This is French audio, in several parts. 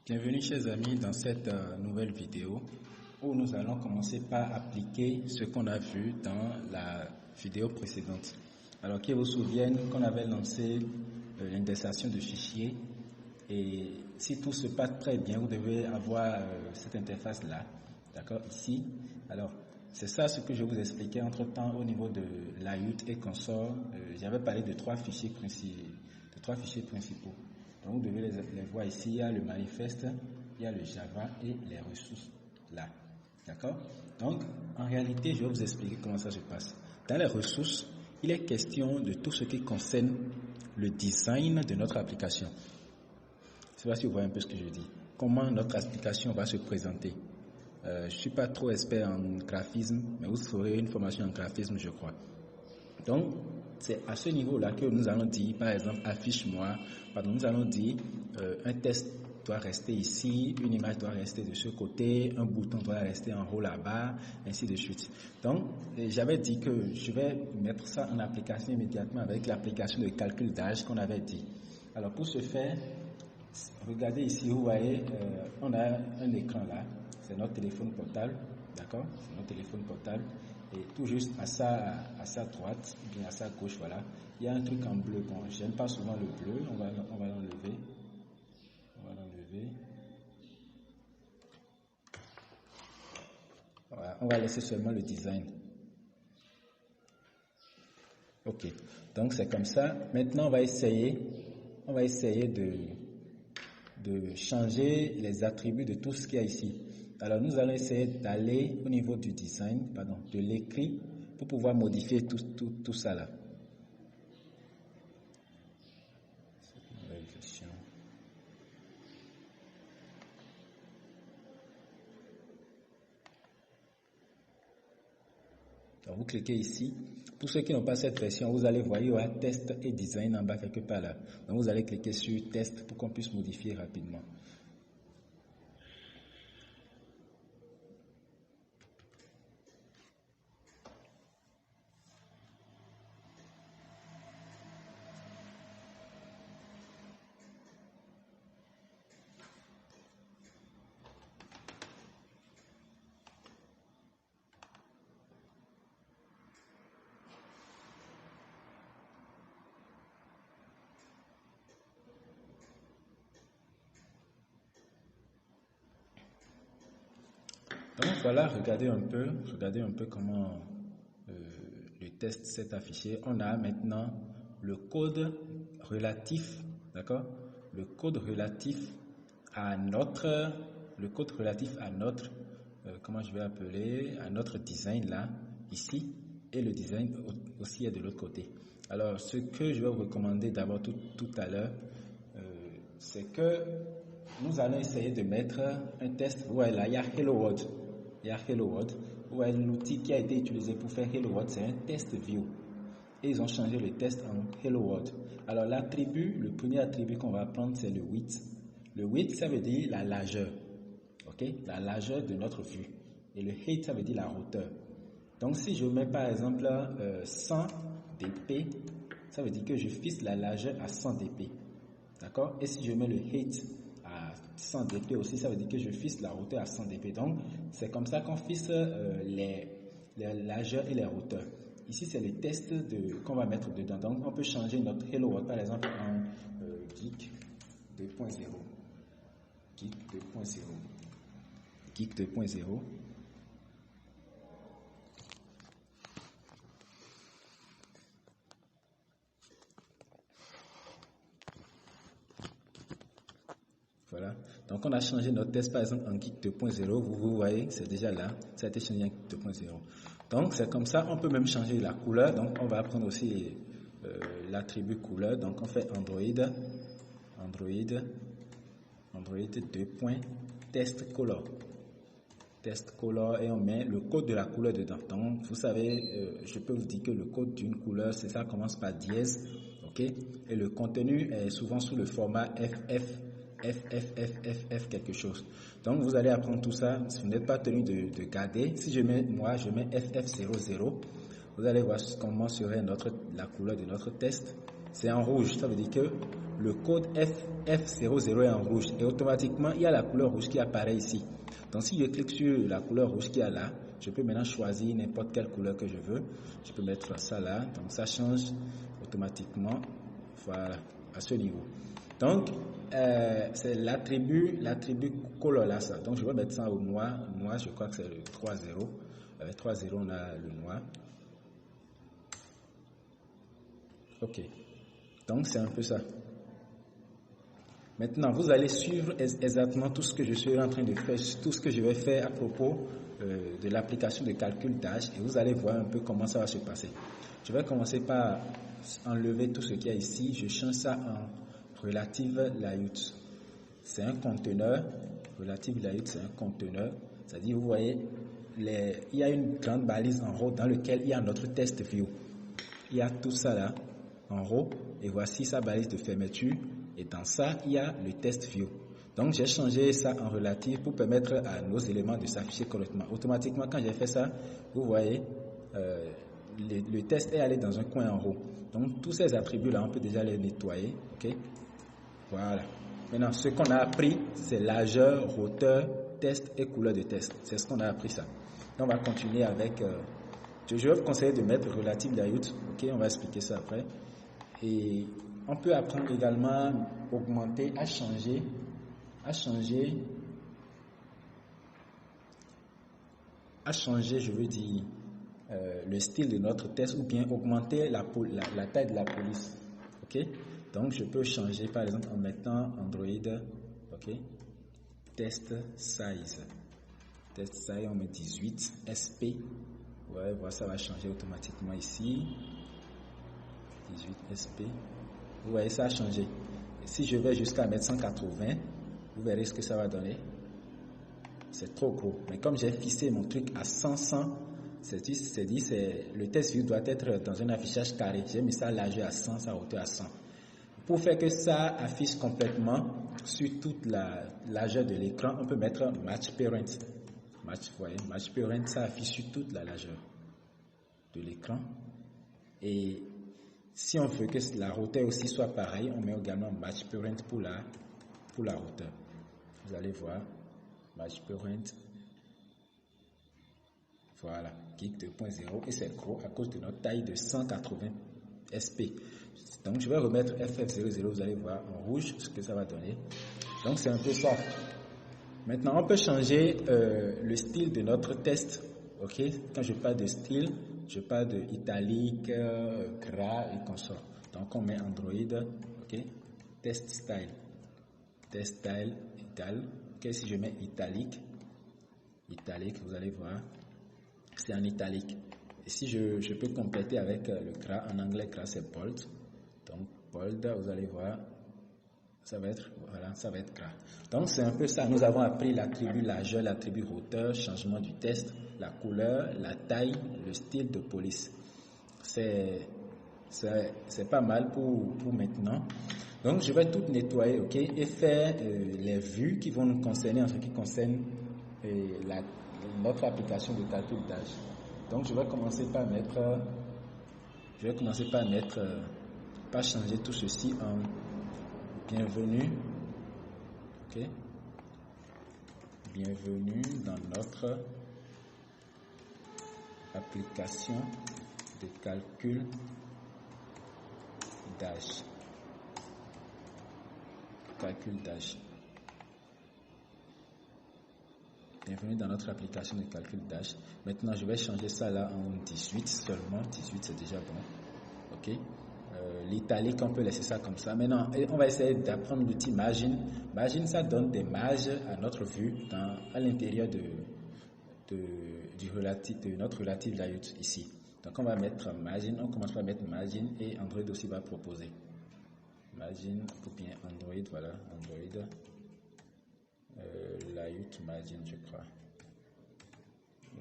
Bienvenue chers amis dans cette nouvelle vidéo où nous allons commencer par appliquer ce qu'on a vu dans la vidéo précédente. Alors qu'ils vous souviennent qu'on avait lancé l'indexation de fichiers et si tout se passe très bien, vous devez avoir cette interface là, d'accord, ici. Alors c'est ça ce que je vous expliquais entre temps au niveau de layout et console. J'avais parlé de trois fichiers principaux. Donc vous devez les voir ici, il y a le manifeste, il y a le Java et les ressources là. D'accord? Donc en réalité, je vais vous expliquer comment ça se passe. Dans les ressources, il est question de tout ce qui concerne le design de notre application. Je ne sais pas si vous voyez un peu ce que je dis. Comment notre application va se présenter. Je ne suis pas trop expert en graphisme, mais vous ferez une formation en graphisme, je crois. Donc, c'est à ce niveau-là que nous allons dire, par exemple, affiche-moi. Nous allons dire, un test doit rester ici, une image doit rester de ce côté, un bouton doit rester en haut là-bas, ainsi de suite. Donc, j'avais dit que je vais mettre ça en application immédiatement avec l'application de calcul d'âge qu'on avait dit. Alors, pour ce faire, regardez ici, vous voyez, on a un écran là, c'est notre téléphone portable, d'accord? C'est notre téléphone portable. Et tout juste à sa droite, ou bien à sa gauche, voilà, il y a un truc en bleu. Bon, j'aime pas souvent le bleu, on va l'enlever. Voilà, on va laisser seulement le design. Ok, donc c'est comme ça. Maintenant, on va essayer de changer les attributs de tout ce qu'il y a ici. Alors, nous allons essayer d'aller au niveau du design, de l'écrit, pour pouvoir modifier tout ça là. Alors, vous cliquez ici. Pour ceux qui n'ont pas cette version, vous allez voir, il y aura test et design en bas quelque part là. Donc, vous allez cliquer sur test pour qu'on puisse modifier rapidement. Donc voilà, regardez un peu comment le test s'est affiché. On a maintenant le code relatif, d'accord? Le code relatif à notre, comment je vais appeler, à notre design là, ici, et le design aussi est de l'autre côté. Alors, ce que je vais vous recommander d'abord tout à l'heure, c'est que nous allons essayer de mettre un test. Voilà, il y a Hello World. Il y a Hello World. Ouais, l'outil qui a été utilisé pour faire Hello World, c'est un test view. Et ils ont changé le test en Hello World. Alors le premier attribut qu'on va prendre, c'est le width. Le width, ça veut dire la largeur. Ok, la largeur de notre vue. Et le height, ça veut dire la hauteur. Donc si je mets par exemple 100 dp, ça veut dire que je fixe la largeur à 100 dp. D'accord? Et si je mets le height à 100 dp aussi, ça veut dire que je fixe la hauteur à 100 dp. Donc, c'est comme ça qu'on fixe les largeurs et les hauteurs. Ici, c'est les tests qu'on va mettre dedans. Donc, on peut changer notre Hello World, par exemple, en Geek 2.0. Geek 2.0. Voilà. Donc, on a changé notre test, par exemple, en Geek 2.0. Vous voyez, c'est déjà là. Ça a été changé en Geek 2.0. Donc, c'est comme ça. On peut même changer la couleur. Donc, on va prendre aussi l'attribut couleur. Donc, on fait Android 2.test color. Test color et on met le code de la couleur dedans. Donc, vous savez, je peux vous dire que le code d'une couleur, c'est ça, commence par dièse. OK? Et le contenu est souvent sous le format FF quelque chose. Donc vous allez apprendre tout ça. Si vous n'êtes pas tenu de garder, si je mets FF00, vous allez voir comment serait la couleur de notre test. c'est en rouge. Ça veut dire que le code F00 est en rouge. Et automatiquement, il y a la couleur rouge qui apparaît ici. Donc, si je clique sur la couleur rouge qu'il y a là, je peux maintenant choisir n'importe quelle couleur que je veux. Je peux mettre ça là. Donc, ça change automatiquement. Voilà, à ce niveau. Donc, c'est l'attribut color là, ça. Donc, je vais mettre ça au noir. Noir, je crois que c'est le 3-0. Avec 3-0, on a le noir. Ok. Donc, c'est un peu ça. Maintenant, vous allez suivre exactement tout ce que je suis en train de faire, tout ce que je vais faire à propos de l'application de calcul d'âge, et vous allez voir un peu comment ça va se passer. Je vais commencer par enlever tout ce qu'il y a ici. Je change ça en relative layout. C'est un conteneur. Relative layout, c'est un conteneur. C'est-à-dire, vous voyez, il y a une grande balise en haut dans laquelle il y a notre test view. Il y a tout ça là, en haut, et voici sa balise de fermeture. Et dans ça, il y a le test view. Donc, j'ai changé ça en relative pour permettre à nos éléments de s'afficher correctement. Automatiquement, quand j'ai fait ça, vous voyez, le test est allé dans un coin en haut. Donc, tous ces attributs-là, on peut déjà les nettoyer. OK? Voilà. Maintenant, ce qu'on a appris, c'est largeur, hauteur, test et couleur de test. C'est ce qu'on a appris ça. Donc, on va continuer avec... je vais vous conseiller de mettre relative layout. OK? On va expliquer ça après. Et... on peut apprendre également à augmenter, à changer, je veux dire, le style de notre test ou bien augmenter la taille de la police. Ok? Donc, je peux changer, par exemple, en mettant Android, ok? Test size. Test size, on met 18, SP. Ouais, voilà, ça va changer automatiquement ici. 18 SP. Vous voyez, ça a changé. Et si je vais jusqu'à mettre 180, vous verrez ce que ça va donner. C'est trop gros. Mais comme j'ai fixé mon truc à 100, le test view doit être dans un affichage carré. J'ai mis ça largeur à 100, sa hauteur à 100. Pour faire que ça affiche complètement sur toute la largeur de l'écran, on peut mettre Match Parent. Match Parent, ça affiche sur toute la largeur de l'écran. Et si on veut que la hauteur aussi soit pareille, on met également Match Parent pour la hauteur. Vous allez voir, Match Parent. Voilà, Geek 2.0 et c'est gros à cause de notre taille de 180 SP. Donc je vais remettre FF00, vous allez voir en rouge ce que ça va donner. Donc c'est un peu ça. Maintenant on peut changer le style de notre test. Ok, quand je parle de style, je parle de italique, gras et consort. Donc on met Android, ok, test style égal. Ok, si je mets italique, vous allez voir, c'est en italique. Et si je peux compléter avec le gras, en anglais gras c'est bold. Donc bold, vous allez voir, ça va être gras. Donc c'est un peu ça. Nous avons appris l'attribut largeur, l'attribut hauteur, changement du test, la couleur, la taille, le style de police. C'est pas mal pour maintenant. Donc je vais tout nettoyer, ok, et faire les vues qui vont nous concerner en ce qui concerne notre application de calcul d'âge. Donc je vais commencer par par changer tout ceci en bienvenue. Ok. Bienvenue dans notre application de calcul d'âge. Bienvenue dans notre application de calcul d'âge. Maintenant, je vais changer ça là en 18 seulement. 18, c'est déjà bon. Ok. L'italique, on peut laisser ça comme ça. Maintenant, on va essayer d'apprendre l'outil Margin. Margin, ça donne des marges à notre vue à l'intérieur de notre relative layout ici. Donc, on va mettre Margin. On commence par mettre Margin et Android aussi va proposer. Margin ou bien Android, voilà, Android. Layout Margin, je crois.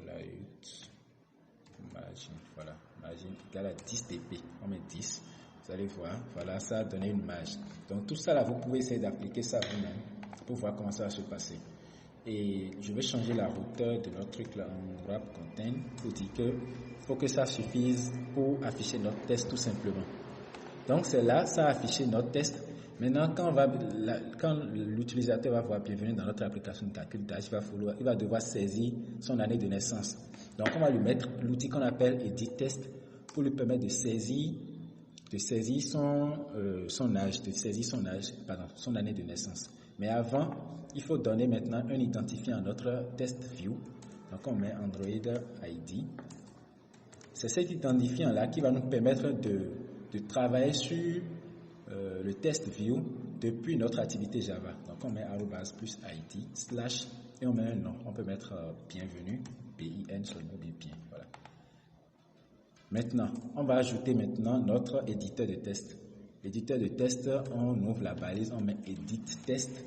Layout Margin, voilà. Margin égale à 10 dp. On met 10. Vous allez voir, voilà, ça a donné une marge. Donc tout ça là, vous pouvez essayer d'appliquer ça vous-même pour voir comment ça va se passer. Et je vais changer la hauteur de notre truc là en wrap content pour dire que faut que ça suffise pour afficher notre test tout simplement. Donc c'est là, ça a affiché notre test. Maintenant, quand l'utilisateur va voir bienvenue dans notre application de calcul d'âge, il va devoir saisir son année de naissance. Donc on va lui mettre l'outil qu'on appelle Edit Test pour lui permettre de saisir son année de naissance. Mais avant, il faut donner maintenant un identifiant à notre test view. Donc on met Android ID. C'est cet identifiant-là qui va nous permettre de travailler sur le test view depuis notre activité Java. Donc on met @+id/ et on met un nom. On peut mettre bienvenue, BIN seulement bien. Voilà. Maintenant, on va ajouter maintenant notre éditeur de test. L'éditeur de test, on ouvre la balise, on met Edit Test.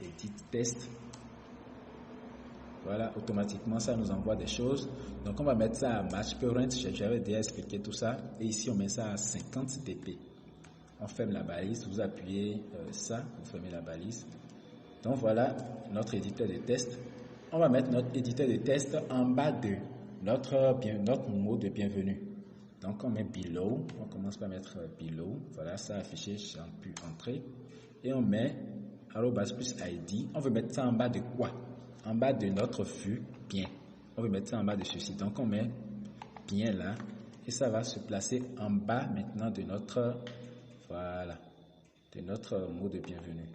Edit Test. Voilà, automatiquement, ça nous envoie des choses. Donc, on va mettre ça à match current. J'avais déjà expliqué tout ça. Et ici, on met ça à 50 dp. On ferme la balise. Vous appuyez ça, vous fermez la balise. Donc, voilà notre éditeur de test. On va mettre notre éditeur de test en bas de notre mot de bienvenue. Donc, on met below. On commence par mettre below. Voilà, ça affiché, j'ai pu entrer. Et on met @+id. On veut mettre ça en bas de quoi? En bas de notre vue bien. On veut mettre ça en bas de ceci. Donc, on met bien là. Et ça va se placer en bas maintenant de notre, voilà, de notre mot de bienvenue.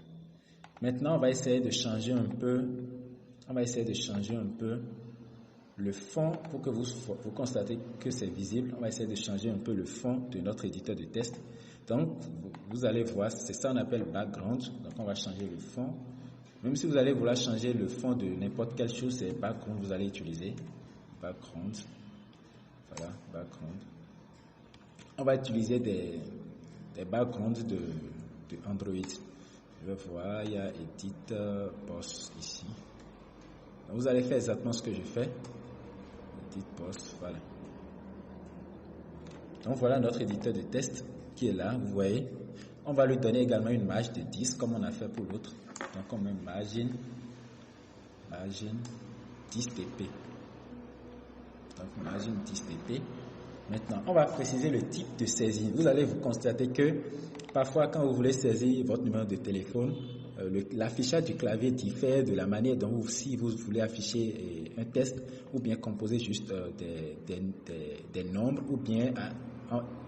Maintenant, on va essayer de changer un peu. Le fond pour que vous constatez que c'est visible. On va essayer de changer un peu le fond de notre éditeur de test. Donc, vous allez voir, c'est ça qu'on appelle background. Donc, on va changer le fond. Même si vous allez vouloir changer le fond de n'importe quelle chose, c'est background que vous allez utiliser. Background. Voilà, background. On va utiliser des backgrounds de Android. Je vais voir, il y a Edit Boss ici. Donc, vous allez faire exactement ce que je fais. Edit Boss, voilà. Donc voilà notre éditeur de test qui est là, vous voyez. On va lui donner également une marge de 10 comme on a fait pour l'autre. Donc on met margin 10 dp. Donc margin 10 dp. Maintenant, on va préciser le type de saisie. Vous allez vous constater que parfois quand vous voulez saisir votre numéro de téléphone, l'affichage du clavier diffère de la manière dont si vous voulez afficher un test ou bien composer juste des nombres ou bien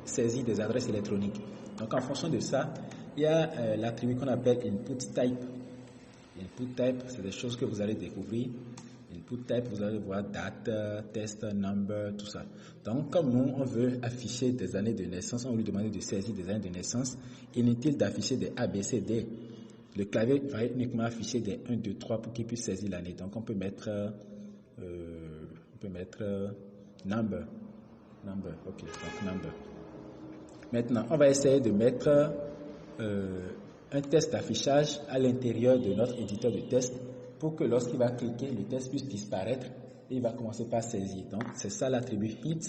saisir des adresses électroniques. Donc en fonction de ça, il y a l'attribut qu'on appelle input type. Input type, c'est des choses que vous allez découvrir. Input type, vous allez voir date, test, number, tout ça. Donc comme nous, on veut afficher des années de naissance, on veut lui demander de saisir des années de naissance, inutile d'afficher des A, B, C, D. Le clavier va uniquement afficher des 1, 2, 3 pour qu'il puisse saisir l'année. Donc on peut mettre number. Ok, donc number. Maintenant, on va essayer de mettre un test d'affichage à l'intérieur de notre éditeur de test pour que lorsqu'il va cliquer, le test puisse disparaître et il va commencer par saisir. Donc, c'est ça l'attribut hint.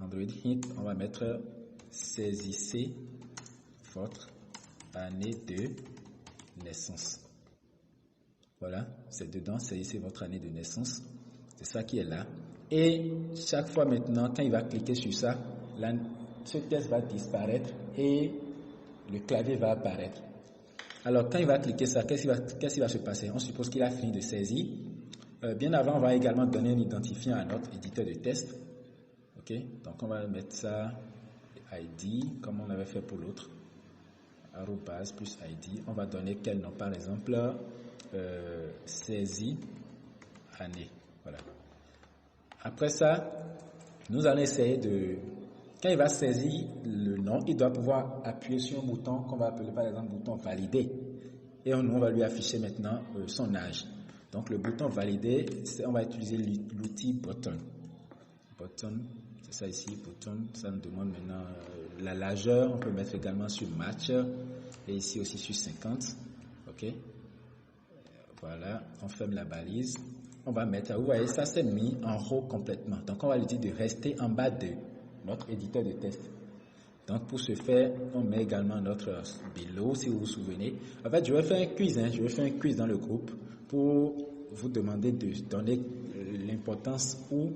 Android hint, on va mettre saisissez votre année de naissance. Voilà, c'est dedans, saisissez votre année de naissance. C'est ça qui est là. Et chaque fois maintenant, quand il va cliquer sur ça, ce test va disparaître et le clavier va apparaître. Alors, quand il va cliquer ça, qu'est-ce qui va se passer? On suppose qu'il a fini de saisir. Bien avant, on va également donner un identifiant à notre éditeur de test. Ok, donc on va mettre ça ID, comme on avait fait pour l'autre. @+id. On va donner quel nom? Par exemple, saisie année. Voilà. Après ça, nous allons essayer de... Quand il va saisir le nom, il doit pouvoir appuyer sur un bouton qu'on va appeler par exemple bouton valider. Et on va lui afficher maintenant son âge. Donc le bouton valider, on va utiliser l'outil button. Button, c'est ça ici, button. Ça nous demande maintenant la largeur. On peut mettre également sur match. Et ici aussi sur 50. Ok. Voilà, on ferme la balise. On va mettre, vous voyez, ça s'est mis en haut complètement. Donc on va lui dire de rester en bas de notre éditeur de test. Donc pour ce faire, on met également notre below, si vous vous souvenez. En fait, je vais faire un quiz, je vais faire un quiz dans le groupe pour vous demander de donner l'importance ou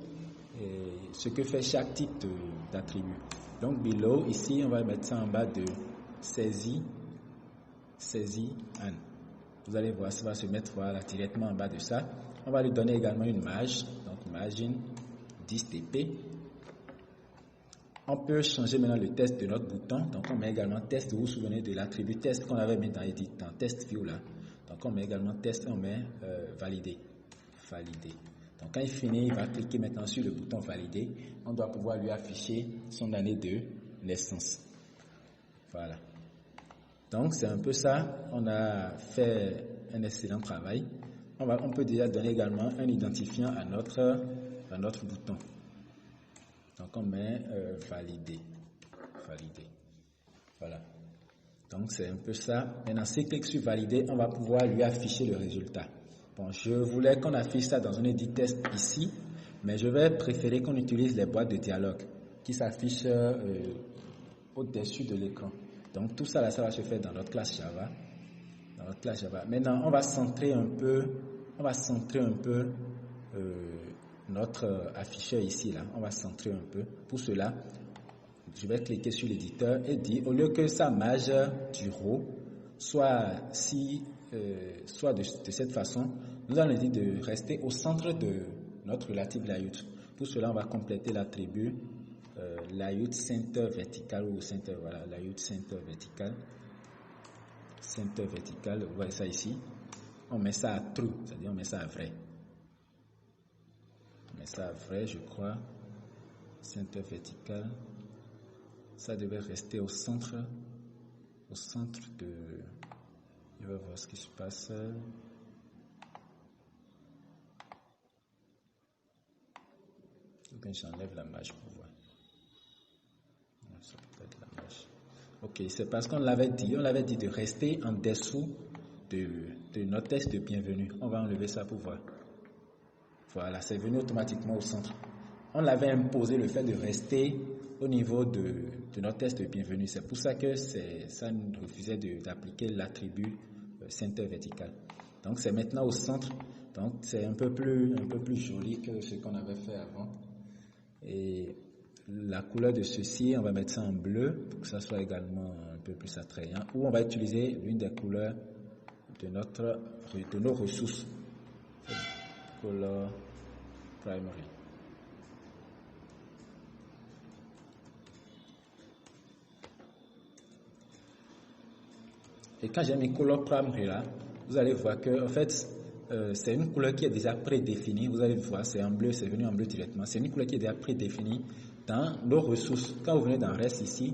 ce que fait chaque type d'attribut. Donc, below, ici, on va mettre ça en bas de saisie and. Vous allez voir, ça va se mettre voilà, directement en bas de ça. On va lui donner également une marge, donc margin 10 TP. On peut changer maintenant le test de notre bouton. Donc, on met également test. Vous vous souvenez de l'attribut test qu'on avait mis dans test view là. Donc, on met également test, on met valider. Donc, quand il finit, il va cliquer maintenant sur le bouton valider. On doit pouvoir lui afficher son année de naissance. Voilà. Donc, c'est un peu ça. On a fait un excellent travail. On peut déjà donner également un identifiant à notre bouton. Donc, on met valider. Voilà. Donc, c'est un peu ça. Maintenant, si clique sur valider, on va pouvoir lui afficher le résultat. Bon, je voulais qu'on affiche ça dans un edit test ici, mais je vais préférer qu'on utilise les boîtes de dialogue qui s'affichent au-dessus de l'écran. Donc, tout ça, là, ça va se faire dans notre classe Java. Maintenant, on va centrer un peu notre afficheur ici, là. On va centrer un peu. Pour cela, je vais cliquer sur l'éditeur et dire, au lieu que sa marge du row soit de cette façon, nous allons dire de rester au centre de notre relative layout. Pour cela, on va compléter l'attribut layout center vertical ou center, voilà, layout center vertical. Center vertical, vous voyez ça ici. On met ça à true, c'est-à-dire on met ça à vrai. Je crois. Center vertical. Ça devait rester au centre de. Je vais voir ce qui se passe. Donc j'enlève la marge pour voir. Ça peut être la marge. Ok, c'est parce qu'on l'avait dit. On l'avait dit de rester en dessous de notre test de bienvenue. On va enlever ça pour voir. Voilà, c'est venu automatiquement au centre. On l'avait imposé le fait de rester au niveau de notre test de bienvenue. C'est pour ça que ça nous refusait d'appliquer l'attribut center vertical. Donc c'est maintenant au centre. Donc c'est un peu plus joli que ce qu'on avait fait avant. Et la couleur de ceci, on va mettre ça en bleu pour que ça soit également un peu plus attrayant. Ou on va utiliser l'une des couleurs de nos ressources. Color primary. Et quand j'ai mis color primary là, vous allez voir que en fait c'est une couleur qui est déjà prédéfinie. Vous allez voir, c'est en bleu, c'est venu en bleu directement. C'est une couleur qui est déjà prédéfinie dans nos ressources. Quand vous venez dans rest ici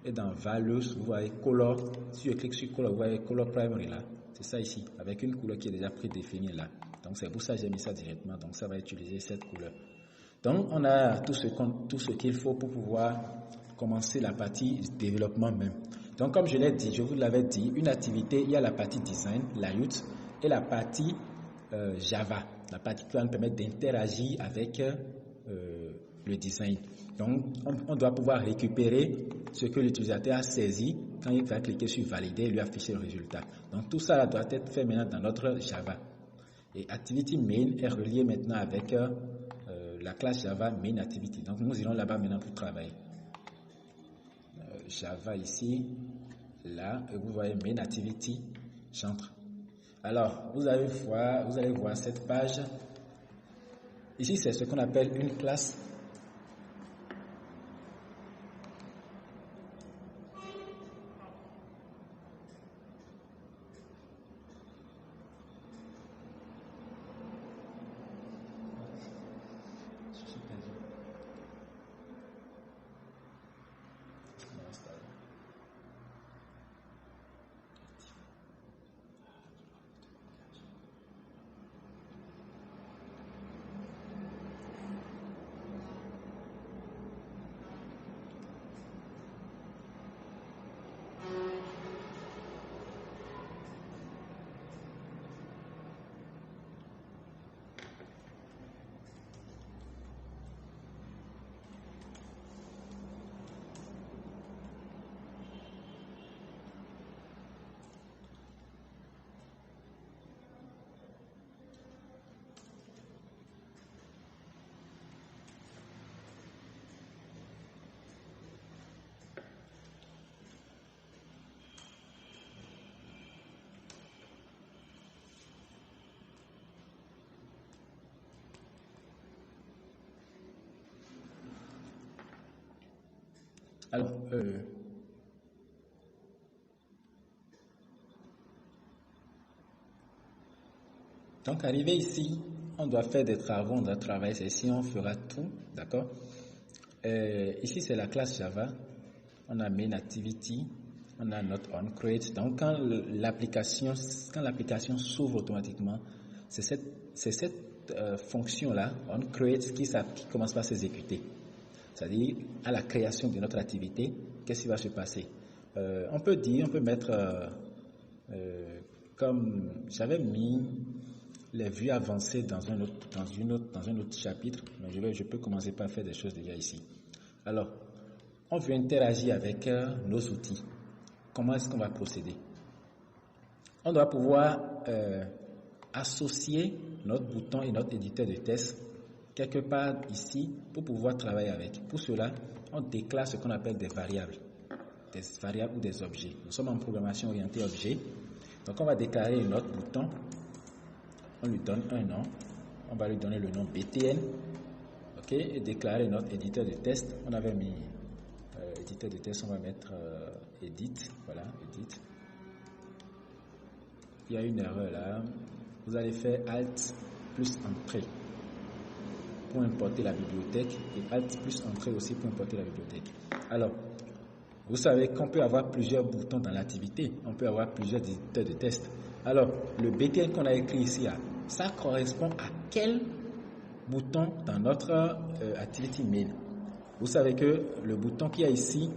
et dans values, vous voyez color. Si je clique sur color, vous voyez color primary là. C'est ça ici, avec une couleur qui est déjà prédéfinie là. Donc c'est pour ça que j'ai mis ça directement. Donc ça va utiliser cette couleur. Donc on a tout ce qu'il faut pour pouvoir commencer la partie développement même. Donc comme je l'ai dit, je vous l'avais dit, une activité, il y a la partie design, layout, et la partie Java, la partie qui va nous permettre d'interagir avec le design. Donc on doit pouvoir récupérer ce que l'utilisateur a saisi quand il va cliquer sur valider et lui afficher le résultat. Donc tout ça doit être fait maintenant dans notre Java. Et activity main est relié maintenant avec la classe Java main activity. Donc nous irons là-bas maintenant pour travailler. Java ici, là, et vous voyez main activity, j'entre. Alors, vous allez voir cette page. Ici, c'est ce qu'on appelle une classe. Alors, donc, arrivé ici, on doit faire des travaux, on doit travailler ceci, on fera tout, d'accord? Ici, c'est la classe Java. On a main activity, on a notre onCreate. Donc, quand l'application s'ouvre automatiquement, c'est cette fonction-là, onCreate, qui commence par s'exécuter. C'est-à-dire, à la création de notre activité, qu'est-ce qui va se passer? On peut mettre, comme j'avais mis les vues avancées dans un autre chapitre, mais je peux commencer par faire des choses déjà ici. Alors, on veut interagir avec nos outils. Comment est-ce qu'on va procéder? On doit pouvoir associer notre bouton et notre éditeur de test quelque part ici pour pouvoir travailler avec. Pour cela, on déclare ce qu'on appelle des variables ou des objets. Nous sommes en programmation orientée objet. Donc, on va déclarer notre bouton. On lui donne un nom. On va lui donner le nom BTN. OK? Et déclarer notre éditeur de test. On avait mis éditeur de test, on va mettre edit. Voilà, edit. Il y a une erreur là. Vous allez faire Alt plus Entrée pour importer la bibliothèque et Alt plus Entrée aussi pour importer la bibliothèque. Alors, vous savez qu'on peut avoir plusieurs boutons dans l'activité. On peut avoir plusieurs éditeurs de test. Alors, le BTN qu'on a écrit ici, ça correspond à quel bouton dans notre activity main? Vous savez que le bouton qu'il y a ici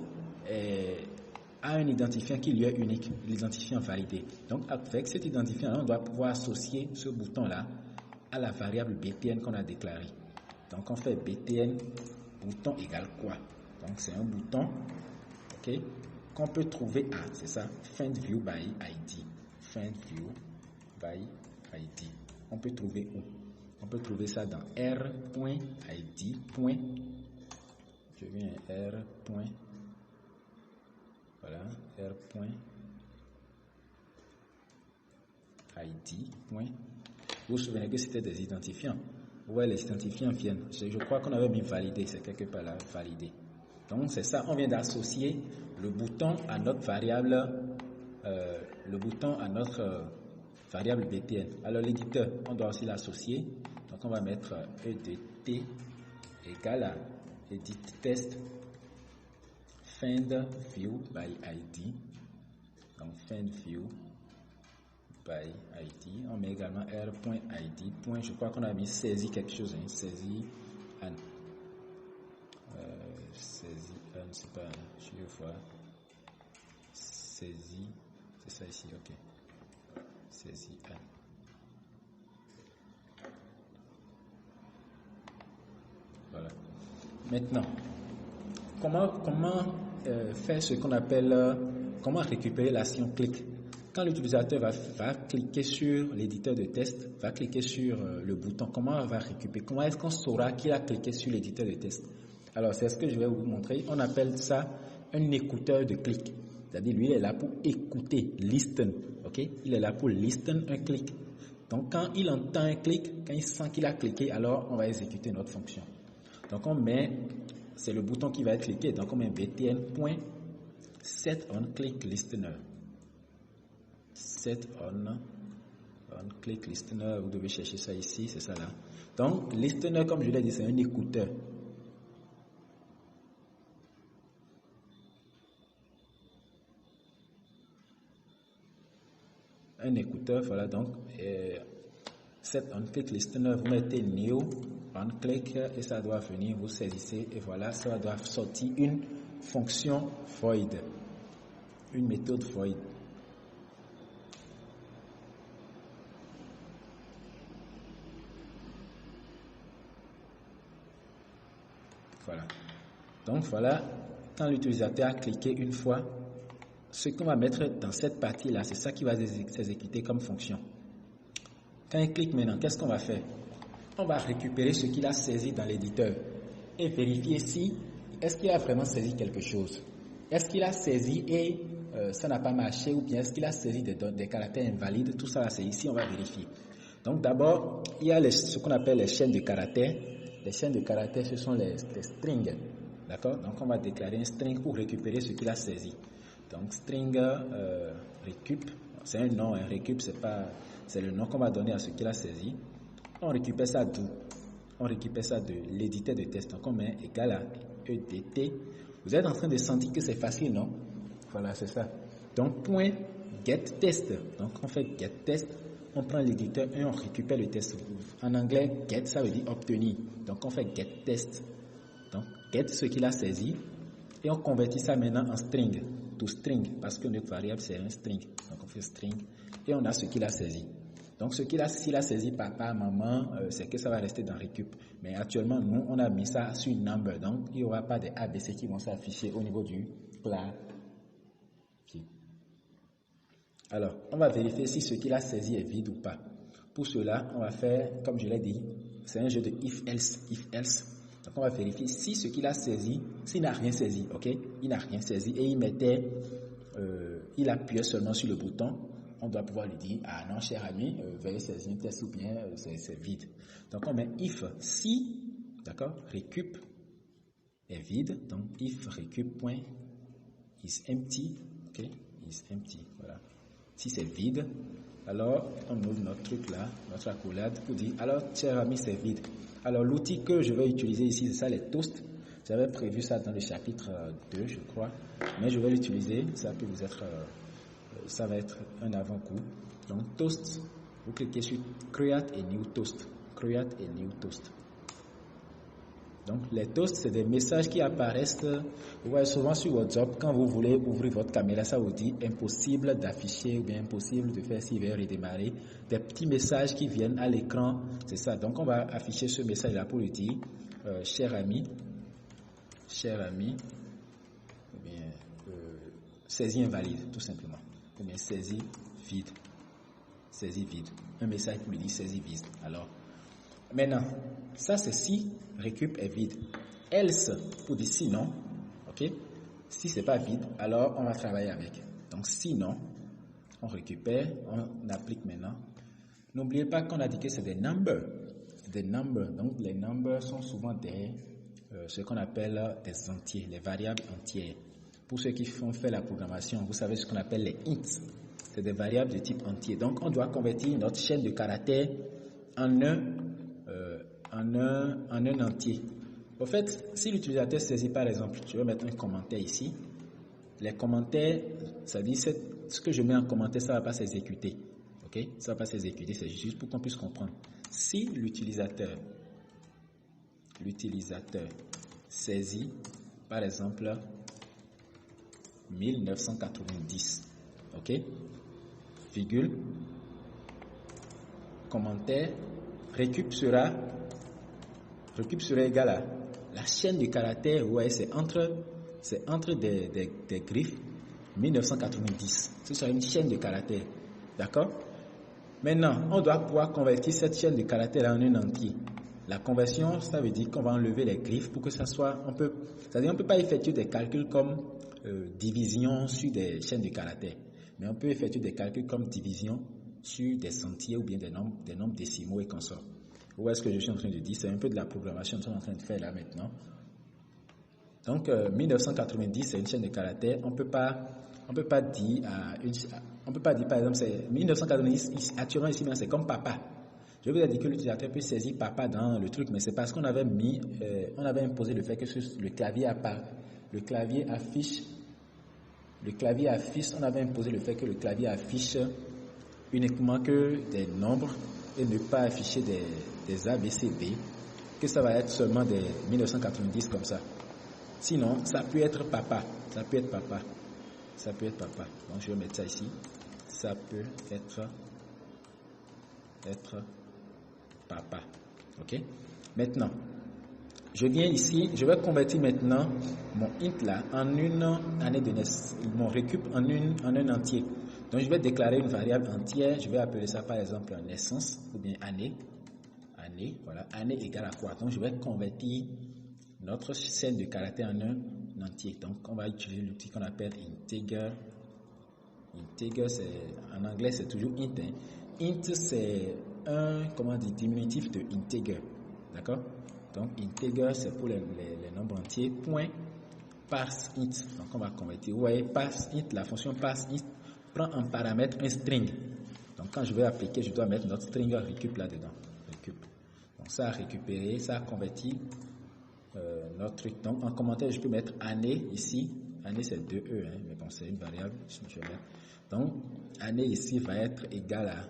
a un identifiant qui lui est unique, l'identifiant validé. Donc, avec cet identifiant, on doit pouvoir associer ce bouton-là à la variable BTN qu'on a déclarée. Donc, on fait BTN bouton égale quoi? Donc, c'est un bouton, ok, qu'on peut trouver à, c'est ça, find view by ID. Find view by ID. On peut trouver où? On peut trouver ça dans r.id. Je viens r. Voilà, r.id. Vous vous souvenez que c'était des identifiants. Ouais, les identifiants viennent. Je crois qu'on avait mis validé, c'est quelque part là, validé. Donc c'est ça, on vient d'associer le bouton à notre variable, variable BTN. Alors l'éditeur, on doit aussi l'associer. Donc on va mettre EDT égale à edit test find view by ID. Donc find view by ID. On met également r.id. Je crois qu'on a mis saisie quelque chose, hein, saisie an. Saisie an, c'est pas je vais voir. Saisie, c'est ça ici, ok. Saisie an. Voilà. Maintenant, comment faire ce qu'on appelle, comment récupérer l'action clic? Quand l'utilisateur va cliquer sur l'éditeur de test, va cliquer sur le bouton, comment on va récupérer? Comment est-ce qu'on saura qu'il a cliqué sur l'éditeur de test? Alors, c'est ce que je vais vous montrer. On appelle ça un écouteur de clic. C'est-à-dire, lui, il est là pour écouter, listen. Ok? Il est là pour listen un clic. Donc, quand il entend un clic, quand il sent qu'il a cliqué, alors on va exécuter notre fonction. Donc, on met, c'est le bouton qui va être cliqué. Donc, on met btn.setOnClickListener. Set on click listener, vous devez chercher ça ici, c'est ça là. Donc, listener, comme je l'ai dit, c'est un écouteur. Un écouteur, voilà, donc, set on click listener, vous mettez new on click et ça doit venir, vous saisissez et voilà, ça doit sortir une fonction void, une méthode void. Voilà. Donc voilà, quand l'utilisateur a cliqué une fois, ce qu'on va mettre dans cette partie-là, c'est ça qui va s'exécuter comme fonction. Quand il clique maintenant, qu'est-ce qu'on va faire? On va récupérer ce qu'il a saisi dans l'éditeur et vérifier si, est-ce qu'il a vraiment saisi quelque chose? Est-ce qu'il a saisi et ça n'a pas marché ou bien est-ce qu'il a saisi des caractères invalides? Tout ça, c'est ici, on va vérifier. Donc d'abord, il y a ce qu'on appelle les chaînes de caractères. Les chaînes de caractères, ce sont les strings. D'accord? Donc, on va déclarer un string pour récupérer ce qu'il a saisi. Donc, string récup, c'est un nom, un récup, c'est le nom qu'on va donner à ce qu'il a saisi. On récupère ça d'où? On récupère ça de l'éditeur de test. Donc, on met égal à EDT. Vous êtes en train de sentir que c'est facile, non? Voilà, c'est ça. Donc, point get test. Donc, on fait get test. On prend l'éditeur et on récupère le test. En anglais, get, ça veut dire obtenir. Donc, on fait get test. Donc, get ce qu'il a saisi. Et on convertit ça maintenant en string. To string. Parce que notre variable, c'est un string. Donc, on fait string. Et on a ce qu'il a saisi. Donc, s'il a saisi papa, maman, c'est que ça va rester dans récup. Mais actuellement, nous, on a mis ça sur number. Donc, il n'y aura pas des ABC qui vont s'afficher au niveau du clavier. Alors, on va vérifier si ce qu'il a saisi est vide ou pas. Pour cela, on va faire, comme je l'ai dit, c'est un jeu de if-else, if-else. Donc, on va vérifier si ce qu'il a saisi, s'il n'a rien saisi, ok? Il n'a rien saisi et il appuyait seulement sur le bouton. On doit pouvoir lui dire, ah non, cher ami, veuillez saisir un test ou bien c'est vide. Donc, on met if, si, d'accord, récup est vide. Donc, if récup.is empty, ok, is empty, voilà. Si c'est vide, alors on ouvre notre truc là, notre accolade pour dire, alors, cher ami, c'est vide. Alors, l'outil que je vais utiliser ici, c'est ça, les toasts. J'avais prévu ça dans le chapitre 2, je crois, mais je vais l'utiliser, ça peut vous être... ça va être un avant-goût. Donc, toast, vous cliquez sur Create a new toast. Create a new toast. Donc, les toasts, c'est des messages qui apparaissent, vous voyez souvent sur WhatsApp, quand vous voulez ouvrir votre caméra, ça vous dit impossible d'afficher ou bien impossible de faire s'il veut redémarrer. Des petits messages qui viennent à l'écran, c'est ça. Donc, on va afficher ce message-là pour lui dire, cher ami, ou bien, saisie invalide, tout simplement. Ou bien saisie vide. Saisie vide. Un message pour lui dire saisie vide. Alors, maintenant, ça c'est si récup est vide. Else pour dire sinon, ok? Si c'est pas vide, alors on va travailler avec. Donc sinon, on récupère, on applique maintenant. N'oubliez pas qu'on a dit que c'est des numbers. Des numbers. Donc les numbers sont souvent ce qu'on appelle des entiers, les variables entières. Pour ceux qui font faire la programmation, vous savez ce qu'on appelle les ints. C'est des variables de type entier. Donc, on doit convertir notre chaîne de caractères en un entier. Au fait, si l'utilisateur saisit par exemple, je vais mettre un commentaire ici. Les commentaires, ça dit ce que je mets en commentaire, ça ne va pas s'exécuter. Ok? Ça ne va pas s'exécuter, c'est juste pour qu'on puisse comprendre. Si l'utilisateur saisit, par exemple, 1990, ok, virgule, commentaire, récup sera égal à la chaîne de caractères, vous voyez, c'est entre des griffes, 1990, ce sera une chaîne de caractères, d'accord? Maintenant, on doit pouvoir convertir cette chaîne de caractères en un entier. La conversion, ça veut dire qu'on va enlever les griffes pour que ça soit, c'est-à-dire on ne peut pas effectuer des calculs comme division sur des chaînes de caractères, mais on peut effectuer des calculs comme division sur des entiers ou bien des nombres décimaux et consorts. Vous voyez ce que je suis en train de dire? C'est un peu de la programmation que nous sommes en train de faire là maintenant. Donc 1990, c'est une chaîne de caractères. On peut pas dire par exemple c'est 1990 actuellement ici, c'est comme papa. Je vous ai dit que l'utilisateur peut saisir papa dans le truc, mais c'est parce qu'on avait imposé le fait que le clavier affiche, on avait imposé le fait que le clavier affiche uniquement que des nombres et ne pas afficher des ABCD, que ça va être seulement des 1990 comme ça. Sinon, ça peut être papa. Donc, je vais mettre ça ici. Ça peut être papa. Ok? Maintenant, je viens ici, je vais convertir maintenant mon int là en une année de naissance, mon récup en un entier. Donc, je vais déclarer une variable entière. Je vais appeler ça par exemple naissance ou bien année. Voilà. Année égale à quoi? Donc, je vais convertir notre chaîne de caractères en un entier. Donc, on va utiliser l'outil qu'on appelle integer. Integer, en anglais, c'est toujours int. Int, c'est un diminutif de integer. D'accord? Donc integer c'est pour les nombres entiers. Point parseInt. Donc on va convertir. Vous voyez parseInt, la fonction parseInt prend en paramètre un string. Donc quand je vais appliquer, je dois mettre notre string récup là-dedans. Récup. Donc ça a récupéré, ça a converti notre truc. Donc en commentaire, je peux mettre année ici. Année c'est 2E, hein, mais bon c'est une variable. Je vais mettre. Donc année ici va être égale à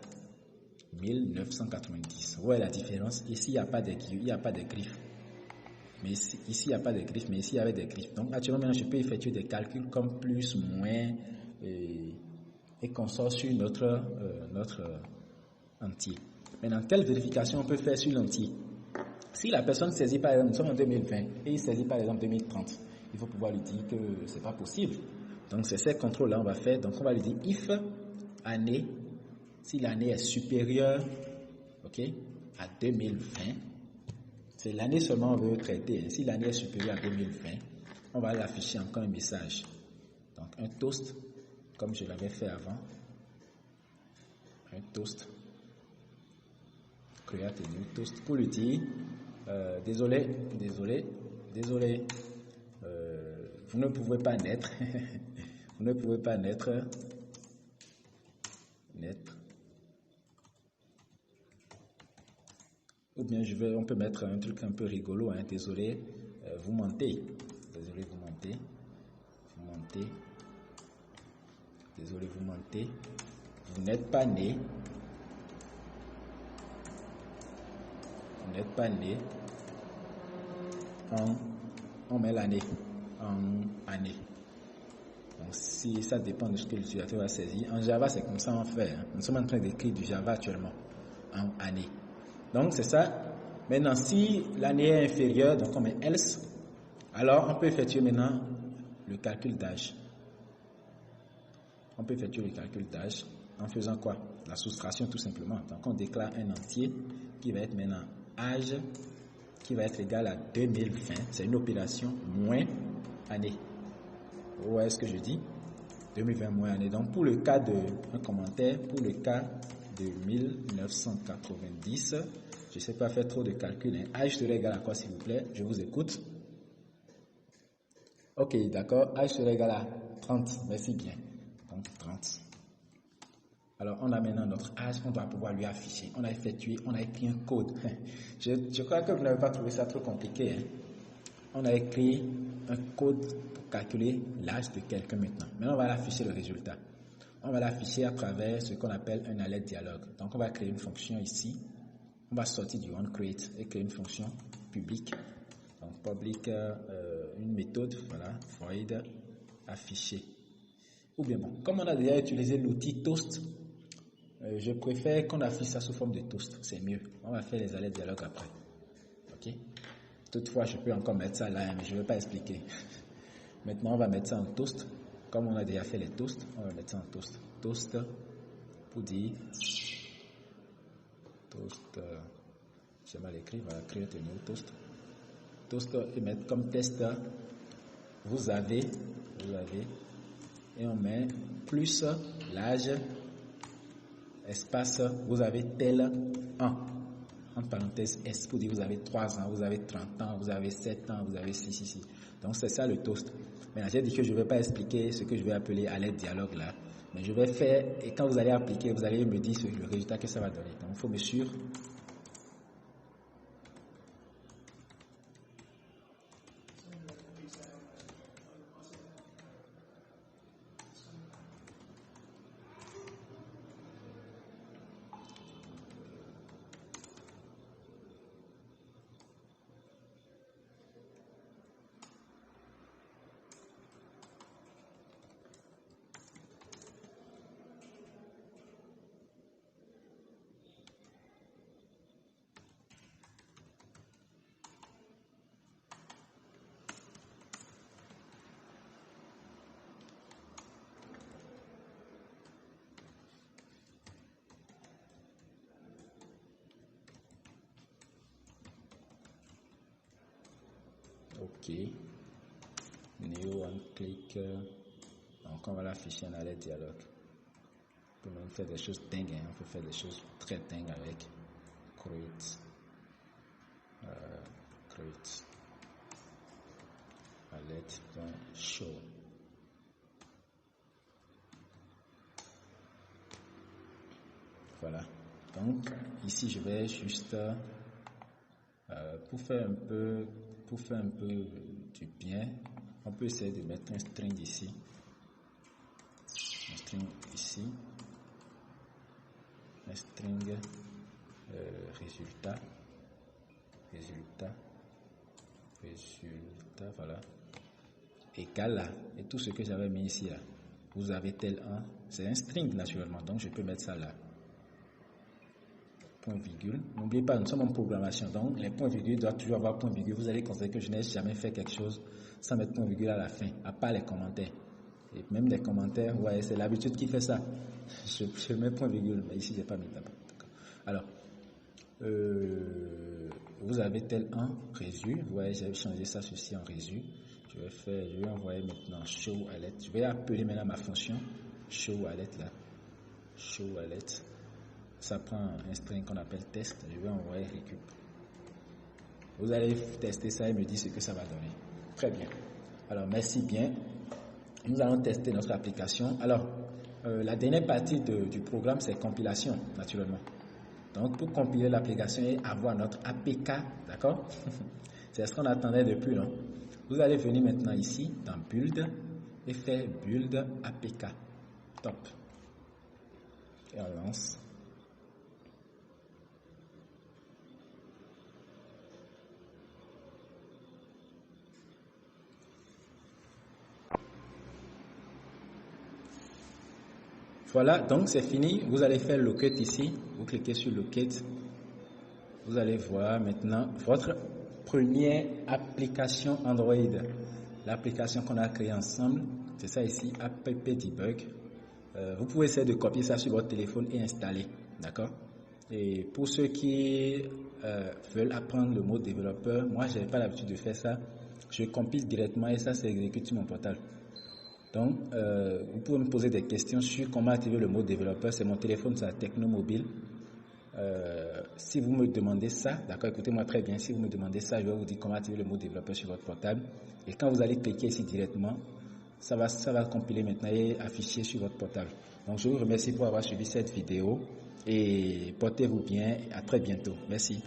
1990. Vous voyez la différence? Ici il n'y a pas de griffes. Mais ici il n'y a pas de griffes, mais ici il y avait des griffes. Donc actuellement maintenant je peux effectuer des calculs comme plus, moins et qu'on sort sur notre entier. Maintenant, quelle vérification on peut faire sur l'entier? Si la personne saisit par exemple, nous sommes en 2020 et il saisit par exemple 2030, il faut pouvoir lui dire que c'est pas possible. Donc c'est ces contrôles-là on va faire. Donc on va lui dire if année, si l'année est supérieure, à 2020, c'est l'année seulement on veut traiter. Si l'année est supérieure à 2020, on va l'afficher encore un message. Donc un toast, comme je l'avais fait avant. Un toast. Create a new toast pour lui dire désolé, vous ne pouvez pas naître. Vous ne pouvez pas naître. Ou bien on peut mettre un truc un peu rigolo, hein. Désolé, vous mentez. Désolé, vous mentez. Désolé, vous mentez. Vous n'êtes pas né. Vous n'êtes pas né on met l'année en année. Donc si ça dépend de ce que l'utilisateur va saisir. En Java, c'est comme ça on fait. Hein. Nous sommes en train d'écrire du Java actuellement en année. Donc c'est ça. Maintenant, si l'année est inférieure, donc on met else, alors on peut effectuer maintenant le calcul d'âge. On peut effectuer le calcul d'âge en faisant quoi? La soustraction tout simplement. Donc on déclare un entier qui va être maintenant âge qui va être égal à 2020. C'est une opération moins année. Vous voyez ce que je dis? 2020 moins année. Donc pour le cas de un commentaire, pour le cas de 1990, je ne sais pas faire trop de calculs. Hein. Âge serait égal à quoi s'il vous plaît? Je vous écoute. Ok, d'accord. Âge serait égal à 30. Merci bien. Donc 30. Alors, on a maintenant notre âge, on doit pouvoir lui afficher. On a écrit un code. Je crois que vous n'avez pas trouvé ça trop compliqué. Hein? On a écrit un code pour calculer l'âge de quelqu'un maintenant. Maintenant, on va l'afficher le résultat. On va l'afficher à travers ce qu'on appelle un alert dialogue. Donc, on va créer une fonction ici. On va sortir du onCreate et créer une fonction publique. Donc, public, une méthode, voilà, void afficher. Ou bien bon, comme on a déjà utilisé l'outil toast, je préfère qu'on affiche ça sous forme de toast, c'est mieux. On va faire les alertes dialogue après. Ok. Toutefois, je peux encore mettre ça là, mais je ne vais pas expliquer. Maintenant, on va mettre ça en toast. Comme on a déjà fait les toasts, on va mettre ça en toast. Toast pour dire toast. J'ai mal écrit, on va créer un nouveau toast. Toast et mettre comme test. Vous avez, et on met plus l'âge. Espace, vous avez tel an. Entre parenthèses, S pour dire vous avez 3 ans, vous avez 30 ans, vous avez 7 ans, vous avez 6. Donc c'est ça le toast. Maintenant, j'ai dit que je ne vais pas expliquer ce que je vais appeler alerte dialogue là. Mais je vais faire, et quand vous allez appliquer, vous allez me dire le résultat que ça va donner. Donc il faut me suivre. Ok. New one click. Donc on va l'afficher en alerte dialogue. On peut même faire des choses dingues. Hein. On peut faire des choses très dingues avec create alert.show. Voilà. Donc ici je vais juste pour faire un peu du bien, on peut essayer de mettre un string ici. Un string ici. Un string résultat, voilà, égal là, et tout ce que j'avais mis ici là, vous avez tel 1, c'est un string naturellement, donc je peux mettre ça là, point virgule, n'oubliez pas, nous sommes en programmation, donc les points virgules doivent toujours avoir point virgule, vous allez constater que je n'ai jamais fait quelque chose sans mettre point virgule à la fin, à part les commentaires, et même les commentaires, ouais, c'est l'habitude qui fait ça, je mets point virgule, mais ici j'ai pas mis d'abord. Alors, vous avez tel 1 résu, vous voyez, j'ai changé ça ceci en résu. Je vais envoyer maintenant show alert. Je vais appeler maintenant ma fonction show alert là. Show alert. Ça prend un string qu'on appelle test. Je vais envoyer récup. Vous allez tester ça et me dire ce que ça va donner. Très bien. Alors, merci bien. Nous allons tester notre application. Alors, la dernière partie du programme, c'est compilation, naturellement. Donc, pour compiler l'application et avoir notre APK, d'accord? C'est ce qu'on attendait depuis, non? Vous allez venir maintenant ici, dans Build, et faire Build APK. Top. Et on lance. Voilà, donc c'est fini. Vous allez faire Locate ici. Vous cliquez sur Locate. Vous allez voir maintenant votre première application Android. L'application qu'on a créée ensemble. C'est ça ici, App Debug. Vous pouvez essayer de copier ça sur votre téléphone et installer. D'accord? Et pour ceux qui veulent apprendre le mode développeur, moi, je n'avais pas l'habitude de faire ça. Je compile directement et ça s'exécute sur mon portable. Donc, vous pouvez me poser des questions sur comment activer le mode développeur. C'est mon téléphone, c'est la Tecno Mobile. Si vous me demandez ça, d'accord, écoutez-moi très bien. Si vous me demandez ça, je vais vous dire comment activer le mode développeur sur votre portable. Et quand vous allez cliquer ici directement, ça va compiler maintenant et afficher sur votre portable. Donc, je vous remercie pour avoir suivi cette vidéo et portez-vous bien. À très bientôt. Merci.